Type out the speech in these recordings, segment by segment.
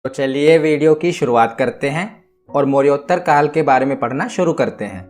तो चलिए वीडियो की शुरुआत करते हैं और मौर्योत्तर काल के बारे में पढ़ना शुरू करते हैं।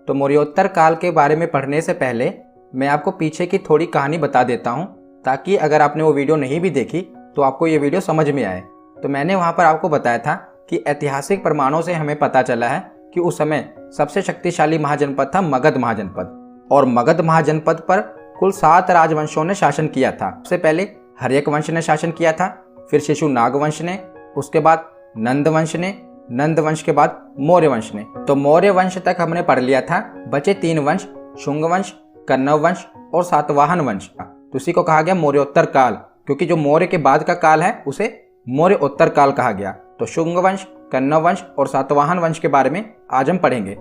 तो मौर्योत्तर काल के बारे में पढ़ने से पहले मैं आपको पीछे की थोड़ी कहानी बता देता हूं, ताकि अगर आपने वो वीडियो नहीं भी देखी तो आपको ये वीडियो समझ में आए। तो मैंने वहां पर आपको बताया था कि ऐतिहासिक प्रमाणों से हमें पता चला है कि उस समय सबसे शक्तिशाली महाजनपद था मगध महाजनपद, और मगध महाजनपद पर कुल 7 राजवंशों ने शासन किया था। सबसे पहले हर्यक वंश ने शासन किया था, फिर शिशुनाग वंश ने, उसके बाद नंद वंश ने, नंद वंश के बाद मौर्य वंश ने। तो मौर्य वंश तक हमने पढ़ लिया था। बचे 3 वंश, शुंग वंश, कन्नव वंश और सातवाहन वंश। तो उसी को कहा गया मौर्योत्तर काल, क्योंकि जो मौर्य के बाद का काल है उसे मौर्योत्तर काल कहा गया। तो शुंग वंश, कन्नव वंश और सातवाहन वंश के बारे में आज हम पढ़ेंगे।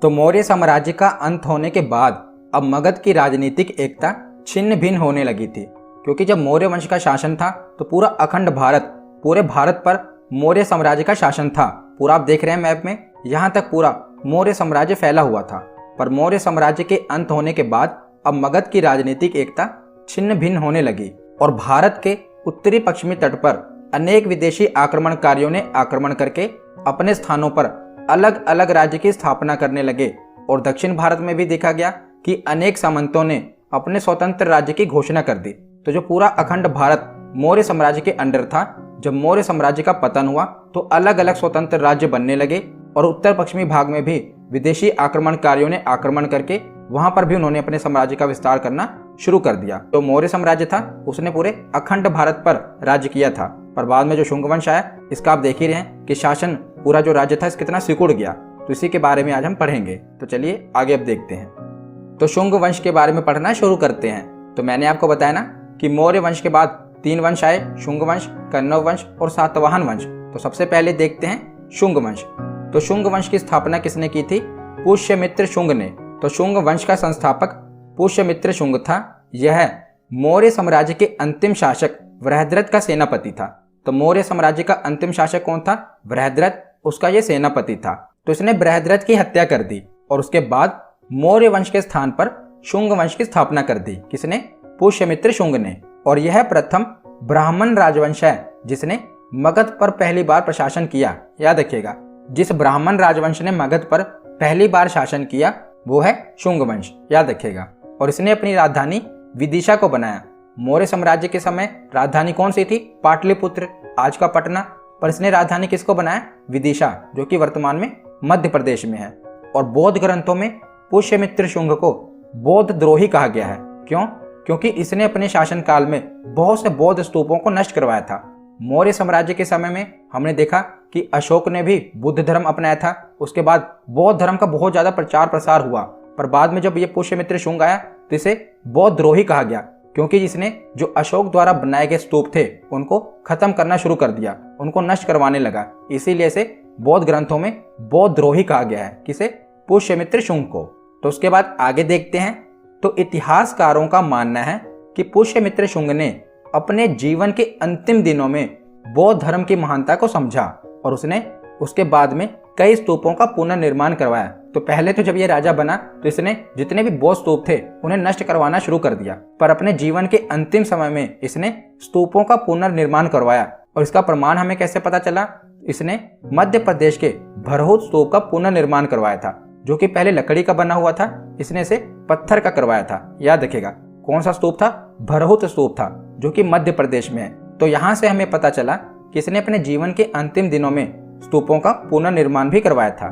तो मौर्य साम्राज्य का अंत होने के बाद अब मगध की राजनीतिक एकता छिन्न भिन्न होने लगी थी, क्योंकि जब मौर्य वंश का शासन था तो पूरा अखंड भारत, पूरे भारत पर मौर्य साम्राज्य का शासन था। पूरा आप देख रहे हैं मैप में, यहाँ तक पूरा मौर्य साम्राज्य फैला हुआ था। पर मौर्य साम्राज्य के अंत होने के बाद अब मगध की राजनीतिक एकता छिन्न भिन्न होने लगी और भारत के उत्तरी पश्चिमी तट पर अनेक विदेशी आक्रमणकारियों ने आक्रमण करके अपने स्थानों पर अलग अलग राज्य की स्थापना करने लगे। और दक्षिण भारत में भी देखा गया कि अनेक सामंतों ने अपने स्वतंत्र राज्य की घोषणा कर दी। तो जो पूरा अखंड भारत मौर्य साम्राज्य के अंडर था, जब मौर्य साम्राज्य का पतन हुआ तो अलग अलग स्वतंत्र राज्य बनने लगे और उत्तर पश्चिमी भाग में भी विदेशी आक्रमणकारियों ने आक्रमण करके वहां पर भी उन्होंने अपने साम्राज्य का विस्तार करना शुरू कर दिया। जो मौर्य साम्राज्य था उसने पूरे अखंड भारत पर राज्य किया था। पर बाद में जो शुंग वंश आया, इसका आप देख ही रहे हैं कि शासन पूरा जो राज्य था इस कितना सिकुड़ गया। तो इसी के बारे में आज हम पढ़ेंगे। तो चलिए आगे अब देखते हैं। तो शुंग वंश के बारे में पढ़ना शुरू करते हैं। तो मैंने आपको बताया ना कि मौर्य वंश के बाद 3 वंश आए, शुंग वंश, कन्नव वंश और सातवाहन वंश। तो सबसे पहले देखते हैं शुंग वंश। तो शुंग वंश की स्थापना किसने की थी? पुष्यमित्र शुंग ने। तो शुंग वंश का संस्थापक पुष्यमित्र शुंग था। यह मौर्य साम्राज्य के अंतिम शासक बृहद्रथ का सेनापति था। तो मौर्य साम्राज्य का अंतिम शासक कौन था? बृहद्रथ, उसका यह सेनापति था। तो इसने बृहद्रथ की हत्या कर दी और उसके बाद मौर्य वंश के स्थान पर शुंग वंश की स्थापना कर दी। किसने? पुष्यमित्र शुंग ने। और यह प्रथम ब्राह्मण राजवंश है जिसने मगध पर पहली बार प्रशासन किया। याद रखिएगा, जिस ब्राह्मण राजवंश ने मगध पर पहली बार शासन किया वो है शुंग वंश। याद रखिएगा। और इसने अपनी राजधानी विदिशा को बनाया। मौर्य साम्राज्य के समय राजधानी कौन सी थी? पाटलिपुत्र, आज का पटना। पर इसने राजधानी किसको बनाया? विदिशा, जो कि वर्तमान में मध्य प्रदेश में है। और बौद्ध ग्रंथों में पुष्यमित्र शुंग को बौद्ध द्रोही कहा गया है। क्यों? क्योंकि इसने अपने शासनकाल में बहुत से बौद्ध स्तूपों को नष्ट करवाया था। मौर्य साम्राज्य के समय में हमने देखा कि अशोक ने भी बुद्ध धर्म अपनाया था। उसके बाद बौद्ध धर्म का बहुत ज्यादा प्रचार प्रसार हुआ। पर बाद में जब ये पुष्यमित्र शुंग आया तो इसे बौद्ध द्रोही कहा गया, क्योंकि इसने जो अशोक द्वारा बनाए गए स्तूप थे उनको खत्म करना शुरू कर दिया, उनको नष्ट करवाने लगा। इसीलिए इसे बौद्ध ग्रंथों में बौद्ध द्रोही कहा गया है। किसे? पुष्यमित्र शुंग को। तो उसके बाद आगे देखते हैं। तो इतिहासकारों का मानना है कि पुष्यमित्र शुंग ने अपने जीवन के अंतिम दिनों में बौद्ध धर्म की महानता को समझा और उसने उसके बाद में कई स्तूपों का पुनर्निर्माण करवाया। तो पहले तो जब ये राजा बना तो इसने जितने भी बौद्ध स्तूप थे उन्हें नष्ट करवाना शुरू कर दिया, पर अपने जीवन के अंतिम समय में इसने स्तूपों का पुनर्निर्माण करवाया। और इसका प्रमाण हमें कैसे पता चला? इसने मध्य प्रदेश के भरहुत स्तूप का पुनर्निर्माण करवाया था, जो कि पहले लकड़ी का बना हुआ था, इसने इसे पत्थर का करवाया था। याद रखेगा, कौन सा स्तूप था? भरहुत स्तूप था, जो कि मध्य प्रदेश में है। तो यहाँ से हमें पता चला कि इसने अपने जीवन के अंतिम दिनों में स्तूपों का पुनर्निर्माण भी करवाया था।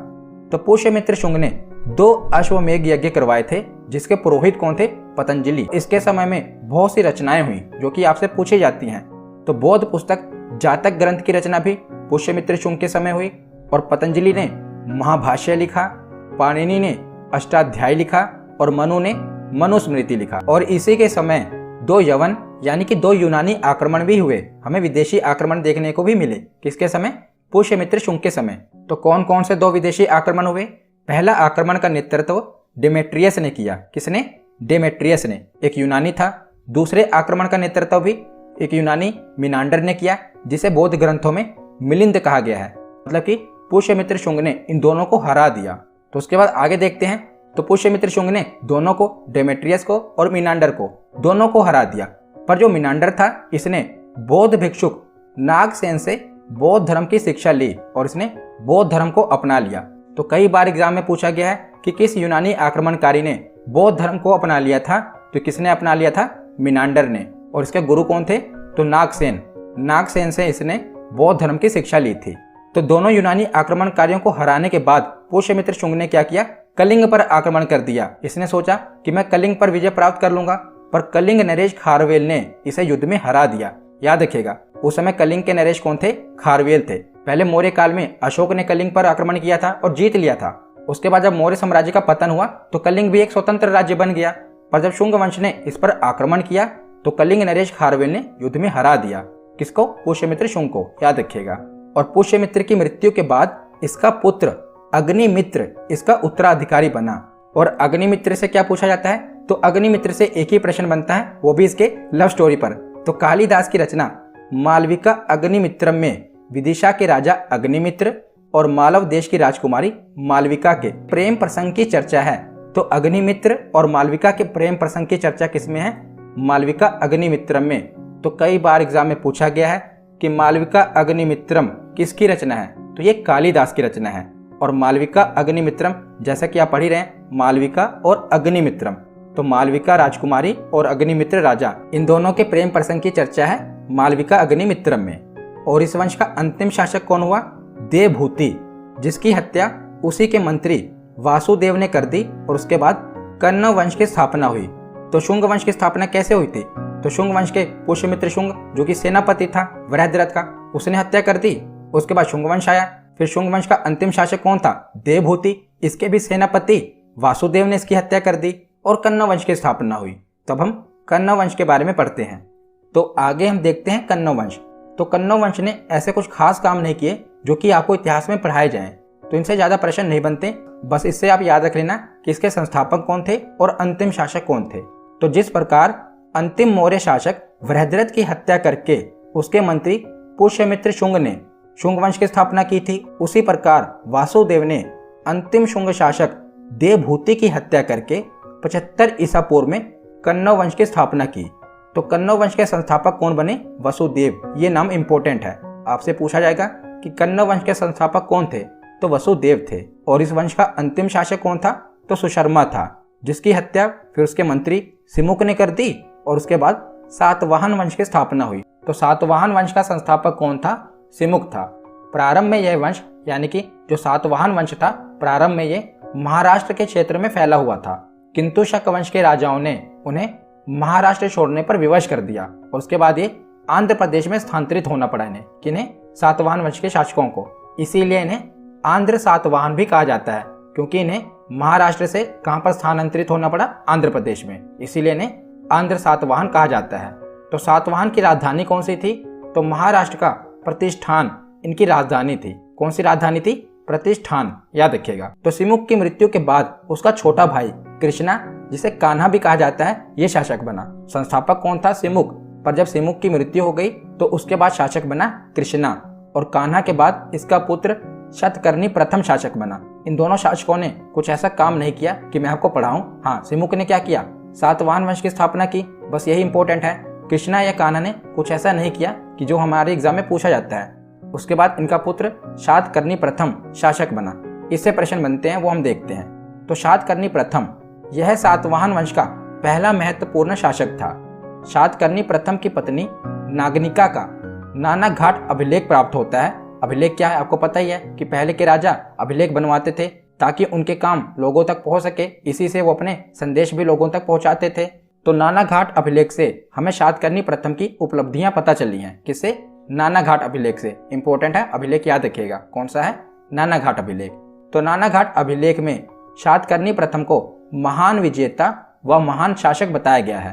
तो पुष्यमित्र शुंग ने 2 अश्वमेध यज्ञ करवाए थे, जिसके पुरोहित कौन थे? पतंजलि। इसके समय में बहुत सी रचनाएं हुई जो कि आपसे पूछी जाती हैं। तो बौद्ध पुस्तक जातक ग्रंथ की रचना भी पुष्यमित्र शुंग के समय हुई, और पतंजलि ने महाभाष्य लिखा, पाणिनि ने अष्टाध्यायी लिखा और मनु ने मनुस्मृति लिखा। और इसी के समय 2 यवन यानी कि 2 यूनानी आक्रमण भी हुए। हमें विदेशी आक्रमण देखने को भी मिले। किसके समय? पुष्यमित्र शुंग के समय। तो कौन कौन से 2 विदेशी आक्रमण हुए? पहला आक्रमण का नेतृत्व डेमेट्रियस ने किया। किसने? डेमेट्रियस ने, एक यूनानी था। दूसरे आक्रमण का नेतृत्व भी एक यूनानी मिनांडर ने किया, जिसे बौद्ध ग्रंथों में मिलिंद कहा गया है। मतलब कि पुष्यमित्र शुंग ने इन दोनों को हरा दिया। तो उसके बाद आगे देखते हैं। तो पुष्यमित्र शुंग ने दोनों को, डेमेट्रियस को और मिनांडर को, दोनों को हरा दिया। पर जो मिनांडर था इसने बौद्ध भिक्षुक नागसेन से बौद्ध धर्म की शिक्षा ली और इसने बौद्ध धर्म को अपना लिया। तो कई बार एग्जाम में पूछा गया है कि किस यूनानी आक्रमणकारी ने बौद्ध धर्म को अपना लिया था। तो किसने अपना लिया था? मिनांडर ने। और इसके गुरु कौन थे? तो नागसेन। नागसेन से इसने बौद्ध धर्म की शिक्षा ली थी। तो दोनों यूनानी आक्रमणकारियों को हराने के बाद पुष्यमित्र शुंग ने क्या किया? कलिंग पर आक्रमण कर दिया। इसने सोचा कि मैं कलिंग पर विजय प्राप्त कर लूंगा, पर कलिंग नरेश खारवेल ने इसे युद्ध में हरा दिया। याद रखिएगा, उस समय कलिंग के नरेश कौन थे? खारवेल थे। पहले मौर्य काल में अशोक ने कलिंग पर आक्रमण किया था और जीत लिया था। उसके बाद जब मौर्य साम्राज्य का पतन हुआ तो कलिंग भी एक स्वतंत्र राज्य बन गया। पर जब शुंग वंश ने इस पर आक्रमण किया तो कलिंग नरेश खारवेल ने युद्ध में हरा दिया। किसको? पुष्यमित्र शुंग को। याद रखिएगा। और पुष्यमित्र की मृत्यु के बाद इसका पुत्र अग्निमित्र इसका उत्तराधिकारी बना। और अग्निमित्र से क्या पूछा जाता है? तो अग्निमित्र से एक ही प्रश्न बनता है, वो भी इसके लव स्टोरी पर। तो कालिदास की रचना मालविका अग्निमित्रम में विदिशा के राजा अग्निमित्र और मालव देश की राजकुमारी मालविका के प्रेम प्रसंग की चर्चा है। तो अग्निमित्र और मालविका के प्रेम प्रसंग की चर्चा किसमें है? मालविका अग्निमित्रम में। तो कई बार एग्जाम में पूछा गया है कि मालविका अग्निमित्रम किसकी रचना है? तो ये कालिदास की रचना है। और मालविका अग्निमित्रम जैसा कि आप पढ़ ही रहे हैं, मालविका और अग्निमित्रम। तो मालविका राजकुमारी और अग्निमित्र राजा, इन दोनों के प्रेम प्रसंग की चर्चा है मालविका अग्निमित्रम में। और इस वंश का अंतिम शासक कौन हुआ? देवभूति, जिसकी हत्या उसी के मंत्री वासुदेव ने कर दी। और उसके बाद कण्व वंश की स्थापना हुई। तो शुंग वंश की स्थापना कैसे हुई थी? तो शुंग वंश के पुष्यमित्र शुंग, जो कि सेनापति था वृहद्रथ का, उसने हत्या कर दी। उसके बाद शुंग वंश आया। फिर शुंग वंश का अंतिम शासक कौन था? देवभूति, इसके भी सेनापति वासुदेव ने इसकी हत्या कर दी और कण्व वंश की स्थापना हुई। तब हम कण्व वंश के बारे में पढ़ते हैं। तो आगे हम देखते हैं कण्व वंश। तो कण्व वंश ने ऐसे कुछ खास काम नहीं किए जो कि आपको इतिहास में पढ़ाए जाएं। तो इनसे ज्यादा प्रश्न नहीं बनते, बस इससे आप याद रख लेना कि इसके संस्थापक कौन थे और अंतिम शासक कौन थे। तो जिस प्रकार अंतिम मौर्य शासक वृहद्रथ की हत्या करके उसके मंत्री पुष्यमित्र शुंग ने शुंग वंश की स्थापना की थी, उसी प्रकार वासुदेव ने अंतिम शुंग शासक देवभूति की हत्या करके 75 ईसा पूर्व में कण्व वंश की स्थापना की। तो कण्व वंश के संस्थापक कौन बने? वसुदेव। ये नाम इंपॉर्टेंट है, आपसे पूछा जाएगा कि कण्व वंश के संस्थापक कौन थे? तो वसुदेव थे। और इस वंश का अंतिम शासक कौन था? तो सुशर्मा था, जिसकी हत्या फिर उसके मंत्री सिमुक ने कर दी। और उसके बाद सातवाहन वंश की स्थापना हुई। तो सातवाहन वंश का संस्थापक कौन था? सिमुक था। प्रारंभ में यह वंश यानी कि जो सातवाहन वंश था, प्रारंभ में ये महाराष्ट्र के क्षेत्र में फैला हुआ था, किंतु शक वंश के राजाओं ने उन्हें महाराष्ट्र छोड़ने पर विवश कर दिया। और उसके बाद ये आंध्र प्रदेश में स्थानांतरित होना पड़ा इन्हें। किन्हें? सातवाहन वंश के शासकों को। इसीलिए इन्हें आंध्र सातवाहन भी कहा जाता है, क्योंकि इन्हें महाराष्ट्र से कहां पर स्थानांतरित होना पड़ा? आंध्र प्रदेश में। इसीलिए इन्हें आंध्र सातवाहन कहा जाता है। तो सातवाहन की राजधानी कौन सी थी? तो महाराष्ट्र का प्रतिष्ठान इनकी राजधानी थी। कौन सी राजधानी थी? प्रतिष्ठान। याद रखिएगा। तो सिमुक की मृत्यु के बाद उसका छोटा भाई कृष्णा, जिसे कान्हा भी कहा जाता है, ये शासक बना। संस्थापक कौन था? सिमुक। पर जब सिमुक की मृत्यु हो गई तो उसके बाद शासक बना कृष्णा। और कान्हा के बाद इसका पुत्र शतकर्णी प्रथम शासक बना। इन दोनों शासकों ने कुछ ऐसा काम नहीं किया कि मैं आपको पढ़ाऊं। हाँ, सिमुक ने क्या किया? सातवाहन वंश की स्थापना की, बस यही इंपॉर्टेंट है। कृष्णा या कान्हा ने कुछ ऐसा नहीं किया कि जो हमारे एग्जाम में पूछा जाता है। उसके बाद इनका पुत्र शातकर्णी प्रथम शासक बना। इससे प्रश्न बनते हैं, वो हम देखते हैं। तो शातकर्णी प्रथम यह सातवाहन वंश का पहला महत्वपूर्ण शासक था। शातकर्णी प्रथम की पत्नी नागनिका का नाना घाट अभिलेख प्राप्त होता है। अभिलेख क्या है? आपको पता ही है कि पहले के राजा अभिलेख बनवाते थे ताकि उनके काम लोगों तक पहुंच सके, इसी से वो अपने संदेश भी लोगों तक पहुंचाते थे। तो नाना घाट अभिलेख से हमें शातकर्णी प्रथम की उपलब्धियां पता चली हैं। किससे? नाना घाट अभिलेख से। इंपॉर्टेंट है, अभिलेख याद रखिएगा। कौन सा है? नाना घाट अभिलेख। तो नाना घाट अभिलेख में शातकर्णी प्रथम को महान विजेता व महान शासक बताया गया है।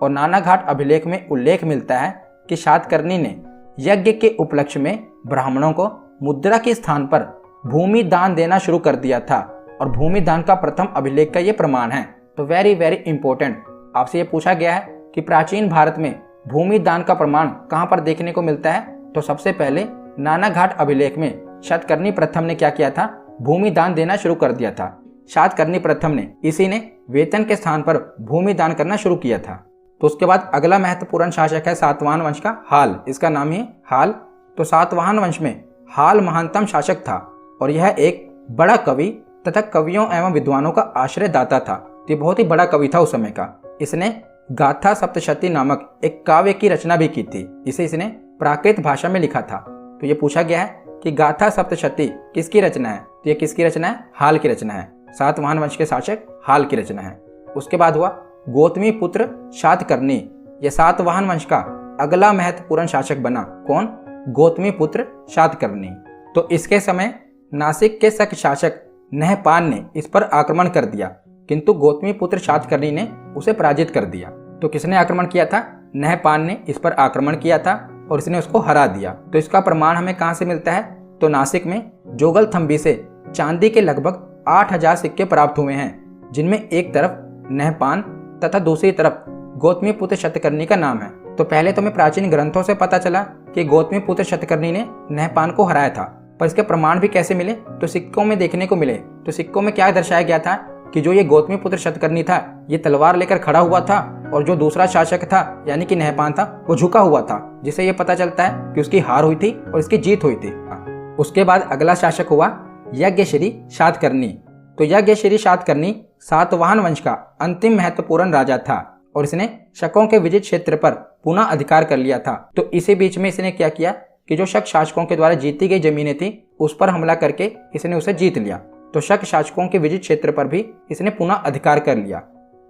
और नाना घाट अभिलेख में उल्लेख मिलता है कि शातकर्णी ने यज्ञ के उपलक्ष्य में ब्राह्मणों को मुद्रा के स्थान पर भूमि दान देना शुरू कर दिया था। और भूमि दान का प्रथम अभिलेख का ये प्रमाण है। तो वेरी वेरी इंपॉर्टेंट, आपसे ये पूछा गया है कि प्राचीन भारत में भूमि दान का प्रमाण कहां पर देखने को मिलता है? तो सबसे पहले नाना घाट अभिलेख में शातकर्णी प्रथम ने क्या किया था? भूमि दान देना शुरू कर दिया था। शातकर्णी प्रथम ने, इसी ने वेतन के स्थान पर भूमि दान करना शुरू किया था। तो उसके बाद अगला महत्वपूर्ण शासक है सातवाहन वंश का हाल। इसका नाम है हाल। तो सातवाहन वंश में हाल महानतम शासक था और यह एक बड़ा कवि तथा कवियों एवं विद्वानों का आश्रयदाता था। ये बहुत ही बड़ा कवि था उस समय का। इसने गाथा सप्तशती नामक एक काव्य की रचना भी की थी। इसे इसने प्राकृत भाषा में लिखा था। तो ये पूछा गया है कि गाथा सप्तशती किसकी रचना है? तो ये किसकी रचना है? हाल की रचना है। सातवाहन वंश के शासक हाल की रचना है। उसके बाद हुआ गौतमी पुत्र शातकर्णी। यह सातवाहन वंश का अगला महत्वपूर्ण शासक बना। कौन? गौतमी पुत्र शातकर्णी। तो इसके समय नासिक के शक शासक नहपान ने इस पर आक्रमण कर दिया, किंतु गौतमी पुत्र शातकर्णी ने उसे पराजित कर दिया। तो किसने आक्रमण किया था? नहपान ने इस पर आक्रमण किया था और इसने उसको हरा दिया। तो इसका प्रमाण हमें कहाँ से मिलता है? तो नासिक में जोगलथंबी से चांदी के लगभग 8000 सिक्के प्राप्त हुए हैं, जिनमें एक तरफ नहपान तथा दूसरी तरफ गौतमी पुत्र शातकर्णी का नाम है। तो पहले तो हमें प्राचीन ग्रंथों से पता चला कि गौतमी पुत्र शातकर्णी ने नहपान को हराया था, पर इसके प्रमाण भी कैसे मिले? तो सिक्कों में देखने को मिले। तो सिक्कों में क्या दर्शाया गया था कि जो ये गौतमी पुत्र शातकर्णी था, ये तलवार लेकर खड़ा हुआ था और जो दूसरा शासक था यानी कि नहपान था, वो झुका हुआ था, जिससे ये पता चलता है कि उसकी हार हुई थी और इसकी जीत हुई थी। उसके बाद अगला शासक हुआ यज्ञश्री शातकर्णी। तो यज्ञश्री शातकर्णी सातवाहन वंश का अंतिम महत्वपूर्ण राजा था और इसने शकों के विजित क्षेत्र पर पुनः अधिकार कर लिया था। तो इसी बीच में इसने क्या किया कि जो शक शासकों के द्वारा जीती गई जमीनें थी उस पर हमला करके इसने उसे जीत लिया। तो शक शासकों के विजित क्षेत्र पर भी इसने पुनः अधिकार कर लिया।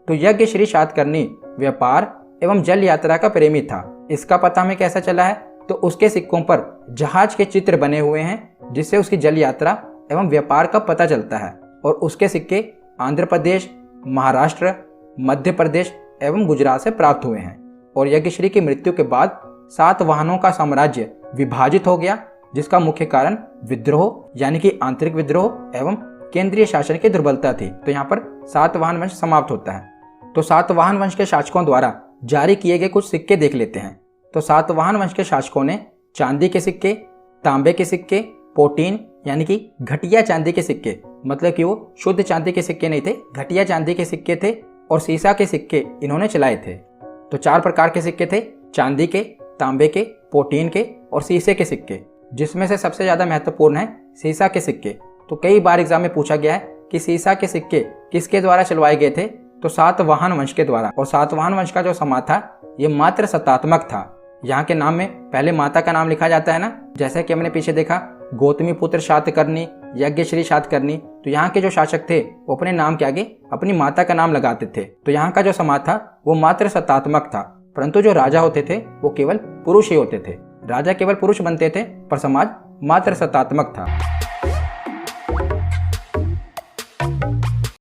तो यज्ञश्री शातकर्णी व्यापार एवं जल यात्रा का प्रेमी था। इसका पता हमें कैसा चला है? तो उसके सिक्कों पर जहाज के चित्र बने हुए हैं, जिससे उसकी जल यात्रा एवं व्यापार का पता चलता है। और उसके सिक्के आंध्र प्रदेश, महाराष्ट्र, मध्य प्रदेश एवं गुजरात से प्राप्त हुए हैं। और यज्ञश्री की मृत्यु के बाद सातवाहनों का साम्राज्य विभाजित हो गया, जिसका मुख्य कारण विद्रोह यानी कि आंतरिक विद्रोह एवं केंद्रीय शासन की दुर्बलता थी। तो यहाँ पर सातवाहन वंश समाप्त होता है। तो सातवाहन वंश के शासकों द्वारा जारी किए गए कुछ सिक्के देख लेते हैं। तो सातवाहन वंश के शासकों ने चांदी के सिक्के, तांबे के सिक्के, पोटीन यानी कि घटिया चांदी के सिक्के, मतलब कि वो शुद्ध चांदी के सिक्के नहीं थे, घटिया चांदी के सिक्के थे, और सीसा के सिक्के इन्होंने चलाए थे। तो 4 प्रकार के सिक्के थे, चांदी के, तांबे के, पोटीन के और शीशे के सिक्के, जिसमें से सबसे ज़्यादा महत्वपूर्ण है सीसा के सिक्के। तो कई बार एग्जाम में पूछा गया है कि सीसा के सिक्के किसके द्वारा चलवाए गए थे? तो सातवाहन वंश के द्वारा। और सातवाहन वंश का जो समाज था ये मात्र सतात्मक था। यहाँ के नाम में पहले माता का नाम लिखा जाता है ना, जैसे कि हमने पीछे देखा गौतमी पुत्र शातकर्णी, यज्ञश्री शातकर्णी। तो यहाँ के जो शासक थे वो अपने नाम के आगे अपनी माता का नाम लगाते थे। तो यहाँ का जो समाज था वो मात्र सतात्मक था, परंतु जो राजा होते थे वो केवल पुरुष ही होते थे। राजा केवल पुरुष बनते थे पर समाज मात्र सतात्मक था।